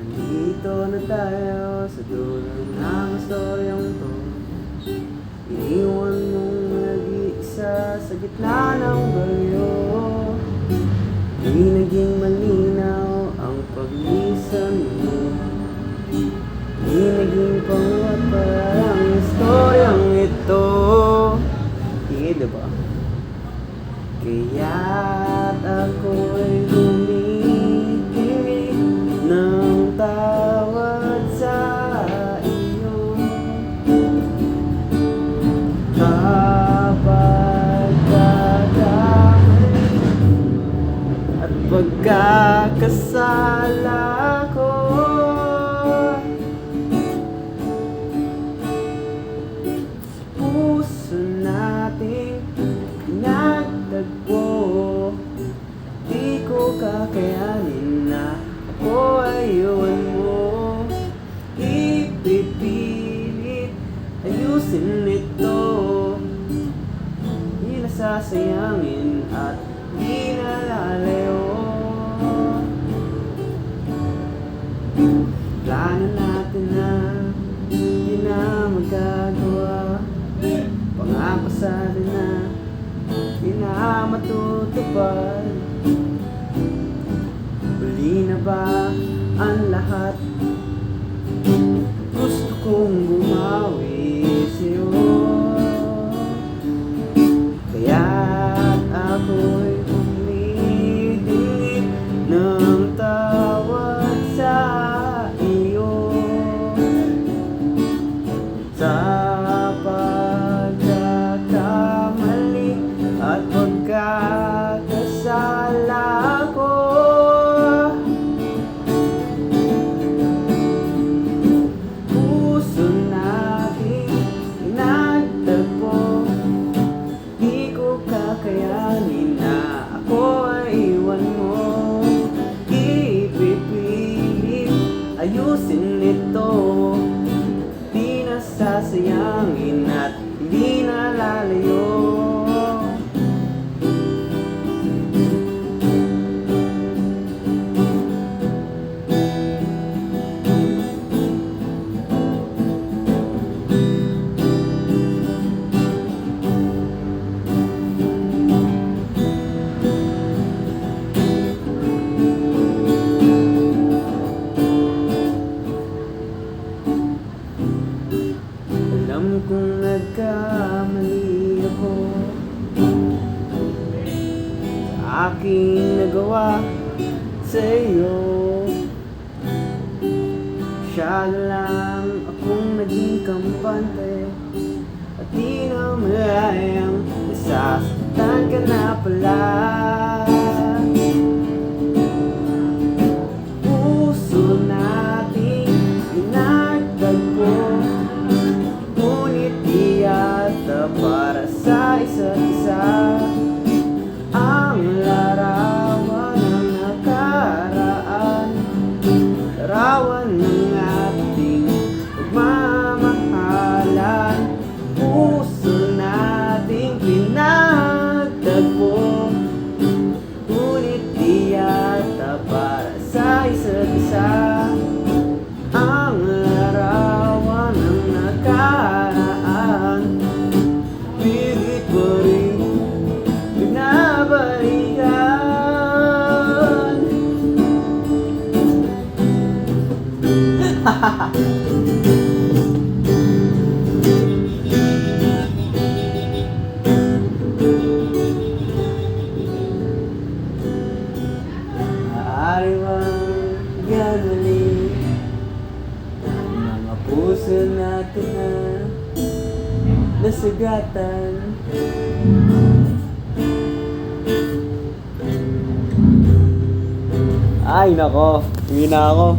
Nandito na tayo sa dulo ng istoryang to. Iniwan mong nag-iisa sa gitna ng bagyo. Di naging malinaw ang paglisan mo. Di naging pangwapa ang istoryang ito. Diba? Kaya't ako'y humihingi ng tawad sa iyo. Kapag kakamali at pagkakasala ko, puso nating pinagtagpo. Di ko kakayanin na ako ay iwan mo. Ipipilit ayusin ito. Di nasasayangin at di nalalayo. Plano natin na di na magagawa. Pangako sana na di na matutupad. Huli na ba ang lahat? Gusto kong bumawi sa'yo. Kaya't ako'y humihingi ng tawad sa iyo. Sa pagkakamali at pagkakasala ko, puso natin pinagtagpo. Di ko kakayanin na ako ay iwan mo. Ipipilit ayusin ito. Di nasasayangin at di nalalayo. Alam kong nagkamali ako sa aking nagawa sa iyo. Masyado lang akong naging kampante at di na malayang nasasaktan ka na pala. Puso nating pinagtagpo, ngunit di yata para sa isa't isa. Ang larawan ng nakaraan, larawan ng ating pagmamahalan. Puso nating pinagtagpo, ngunit di yata para sa isa't isa. Ang larawan ng nakaraan, pilit pa rin binabalikan. Maaari bang ganali mga puso natin na nasugatan? Ay nako, hindi na ako.